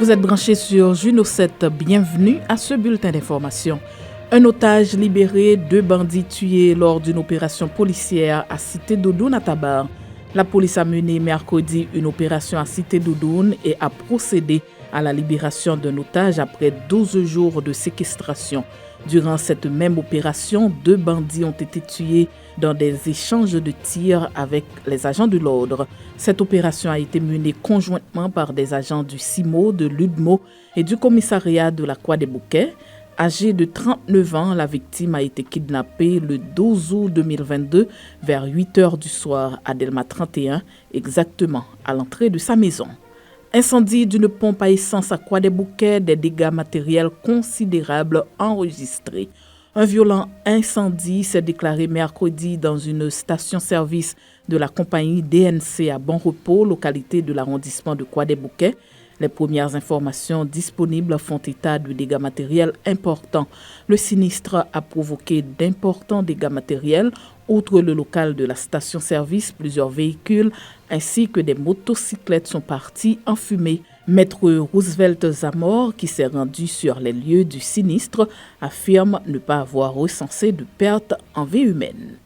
Vous êtes branchés sur Juno 7, bienvenue à ce bulletin d'information. Un otage libéré, 2 bandits tués lors d'une opération policière à Cité Doudoune à Tabar. La police a mené mercredi une opération à Cité Doudoune et a procédé à la libération d'un otage après 12 jours de séquestration. Durant cette même opération, 2 bandits ont été tués dans des échanges de tirs avec les agents de l'ordre. Cette opération a été menée conjointement par des agents du CIMO, de l'UDMO et du commissariat de la Croix-des-Bouquets. Âgée de 39 ans, la victime a été kidnappée le 12 août 2022 vers 8 heures du soir à Delma 31, exactement à l'entrée de sa maison. Incendie d'une pompe à essence à Croix-des-Bouquets, des dégâts matériels considérables enregistrés. Un violent incendie s'est déclaré mercredi dans une station-service de la compagnie DNC à Bon Repos, localité de l'arrondissement de Croix-des-Bouquets. Les premières informations disponibles font état de dégâts matériels importants. Le sinistre a provoqué d'importants dégâts matériels. Outre le local de la station-service, plusieurs véhicules ainsi que des motocyclettes sont partis en fumée. Maître Roosevelt Zamor, qui s'est rendu sur les lieux du sinistre, affirme ne pas avoir recensé de pertes en vie humaine.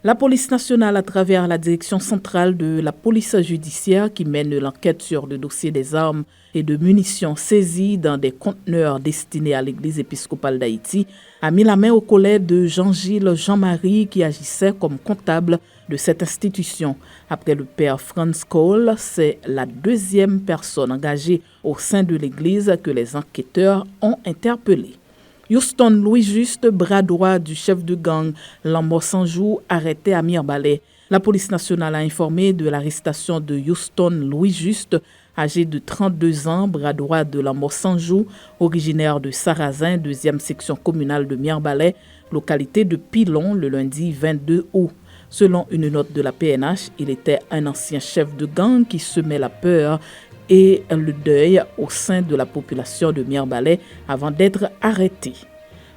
La police nationale, à travers la direction centrale de la police judiciaire qui mène l'enquête sur le dossier des armes et de munitions saisies dans des conteneurs destinés à l'église épiscopale d'Haïti, a mis la main au collet de Jean-Gilles Jean-Marie qui agissait comme comptable de cette institution. Après le père Franz Cole, c'est la 2e personne engagée au sein de l'église que les enquêteurs ont interpellée. Houston Louis-Juste, bras droit du chef de gang Lambert Sanjou, arrêté à Mirbalais. La police nationale a informé de l'arrestation de Houston Louis-Juste, âgé de 32 ans, bras droit de Lambert Sanjou, originaire de Sarazin, 2e section communale de Mirbalais, localité de Pilon, le lundi 22 août. Selon une note de la PNH, il était un ancien chef de gang qui semait la peur et le deuil au sein de la population de Mirbalais avant d'être arrêté.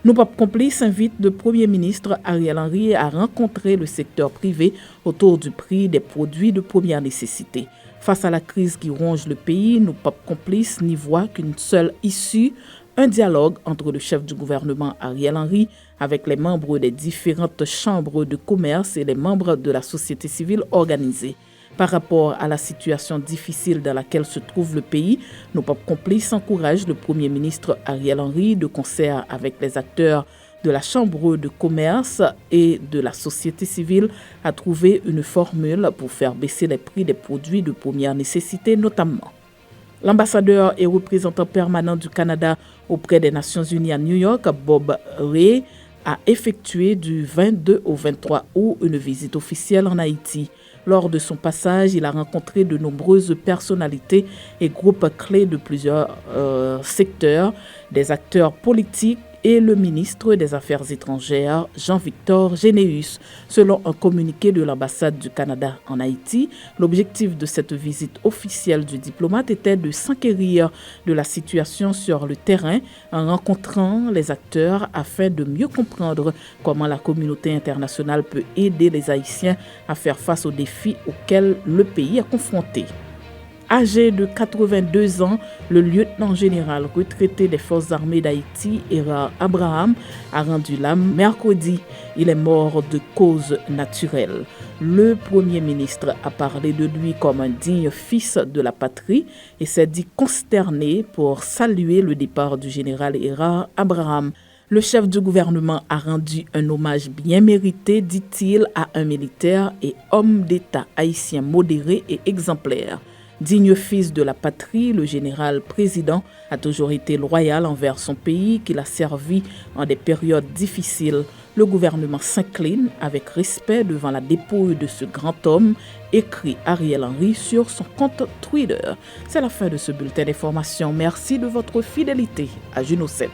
Nos papes complices invitent le Premier ministre Ariel Henry à rencontrer le secteur privé autour du prix des produits de première nécessité. Face à la crise qui ronge le pays, nos papes complices n'y voient qu'une seule issue, un dialogue entre le chef du gouvernement Ariel Henry avec les membres des différentes chambres de commerce et les membres de la société civile organisée. Par rapport à la situation difficile dans laquelle se trouve le pays, nos papes complices encouragent le Premier ministre Ariel Henry, de concert avec les acteurs de la Chambre de commerce et de la société civile, à trouver une formule pour faire baisser les prix des produits de première nécessité notamment. L'ambassadeur et représentant permanent du Canada auprès des Nations Unies à New York, Bob Rae, a effectué du 22 au 23 août une visite officielle en Haïti. Lors de son passage, il a rencontré de nombreuses personnalités et groupes clés de plusieurs secteurs, des acteurs politiques et le ministre des Affaires étrangères, Jean-Victor Généus. Selon un communiqué de l'ambassade du Canada en Haïti, l'objectif de cette visite officielle du diplomate était de s'enquérir de la situation sur le terrain en rencontrant les acteurs afin de mieux comprendre comment la communauté internationale peut aider les Haïtiens à faire face aux défis auxquels le pays est confronté. Âgé de 82 ans, le lieutenant-général retraité des forces armées d'Haïti, Erard Abraham, a rendu l'âme mercredi. Il est mort de cause naturelle. Le Premier ministre a parlé de lui comme un digne fils de la patrie et s'est dit consterné pour saluer le départ du général Erard Abraham. Le chef du gouvernement a rendu un hommage bien mérité, dit-il, à un militaire et homme d'État haïtien modéré et exemplaire. Digne fils de la patrie, le général président a toujours été loyal envers son pays qu'il a servi en des périodes difficiles. Le gouvernement s'incline avec respect devant la dépouille de ce grand homme, écrit Ariel Henry sur son compte Twitter. C'est la fin de ce bulletin d'information. Merci de votre fidélité à Juno 7.